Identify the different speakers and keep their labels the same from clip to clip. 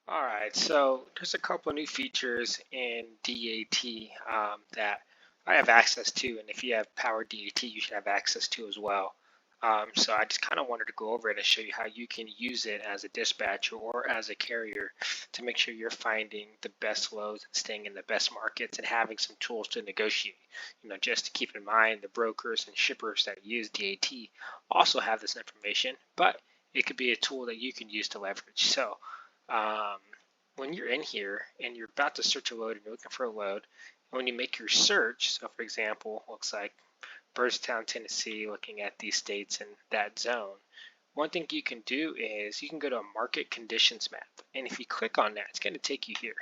Speaker 1: All right, so there's a couple new features in DAT that I have access to, and if you have Power DAT, you should have access to as well. So I just kind of wanted to go over it and show you how you can use it as a dispatcher or as a carrier to make sure you're finding the best loads and staying in the best markets and having some tools to negotiate. Just to keep in mind, the brokers and shippers that use DAT also have this information, but it could be a tool that you can use to leverage. So um, when you're in here and you're about to search a load and you're looking for a load, when you make your search, so for example, looks like Byrdstown, Tennessee, looking at these states in that zone, one thing you can do is you can go to a market conditions map. And if you click on that, it's going to take you here.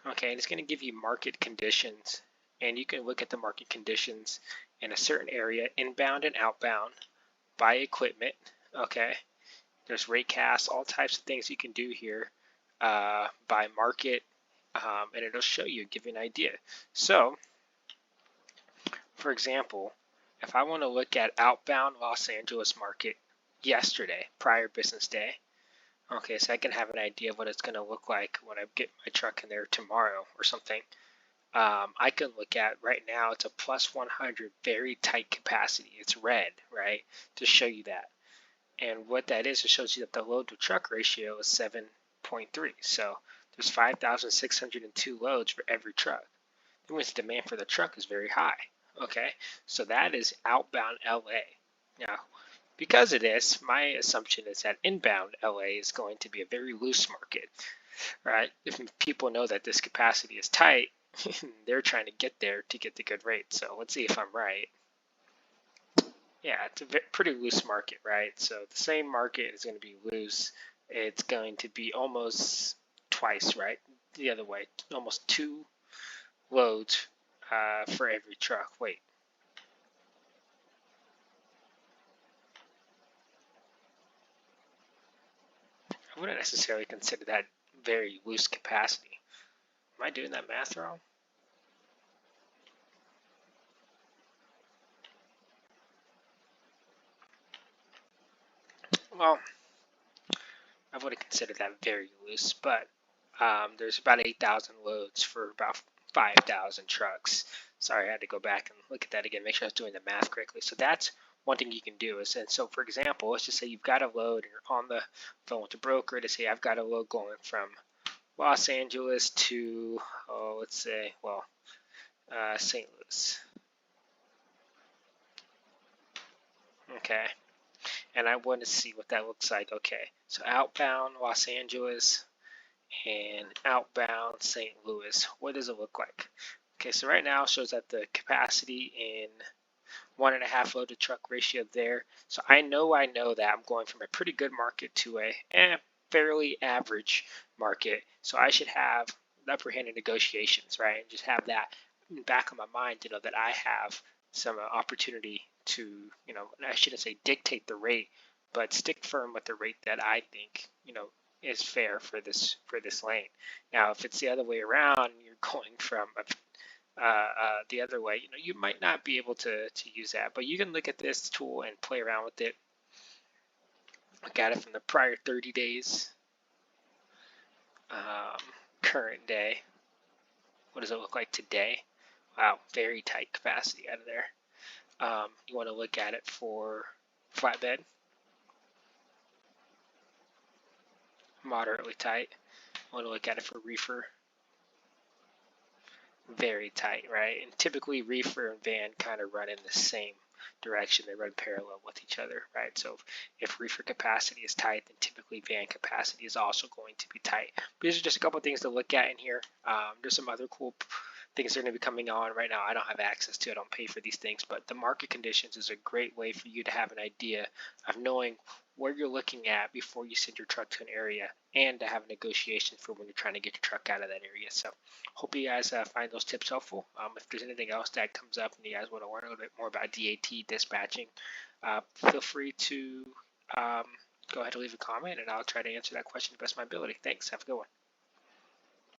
Speaker 1: Okay, and it's going to give you market conditions. And you can look at the market conditions in a certain area, inbound and outbound, by equipment. Okay, there's rate casts, all types of things you can do here by market, and it'll show you, give you an idea. So, for example, if I want to look at outbound Los Angeles market yesterday, prior business day, okay, so I can have an idea of what it's going to look like when I get my truck in there tomorrow or something. I can look at right now, it's a plus 100, very tight capacity. It's red, right, to show you that. And what that is, it shows you that the load to truck ratio is 7.3. So there's 5,602 loads for every truck. That means the demand for the truck is very high. Okay, so that is outbound LA. Now, because of this, my assumption is that inbound LA is going to be a very loose market, right? If people know that this capacity is tight, they're trying to get there to get the good rate. So let's see if I'm right. Yeah, it's a pretty loose market, right? So the same market is going to be loose. It's going to be almost twice, right? The other way, almost 2 loads for every truck. Wait. I wouldn't necessarily consider that very loose capacity. Am I doing that math wrong? Well, I wouldn't consider that very loose, but there's about 8,000 loads for about 5,000 trucks. Sorry, I had to go back and look at that again, make sure I was doing the math correctly. So that's one thing you can do is, and so for example, let's just say you've got a load and you're on the phone with the broker to say I've got a load going from Los Angeles to, let's say, well, St. Louis. Okay, and I want to see what that looks like. Okay, so outbound Los Angeles and outbound St. Louis. What does it look like? Okay, so right now it shows that the capacity in 1.5 load to truck ratio there. So I know that I'm going from a pretty good market to a fairly average market. So I should have the upper hand in negotiations, right? And just have that in the back of my mind to know that I have some opportunity to, I shouldn't say dictate the rate, but stick firm with the rate that I think, is fair for this lane. Now, if it's the other way around, you're going from the other way, you might not be able to use that, but you can look at this tool and play around with it. Look at it from the prior 30 days, current day. What does it look like today? Wow, very tight capacity out of there. You want to look at it for flatbed, moderately tight. You want to look at it for reefer, very tight, right? And typically reefer and van kind of run in the same direction. They run parallel with each other, right? So if reefer capacity is tight, then typically van capacity is also going to be tight. But these are just a couple of things to look at in here. There's some other cool things that are going to be coming on right now. I don't have access to it. I don't pay for these things, but the market conditions is a great way for you to have an idea of knowing where you're looking at before you send your truck to an area, and to have negotiations for when you're trying to get your truck out of that area. So hope you guys find those tips helpful. If there's anything else that comes up and you guys want to learn a little bit more about DAT dispatching, feel free to go ahead and leave a comment, and I'll try to answer that question to the best of my ability. Thanks. Have a good one.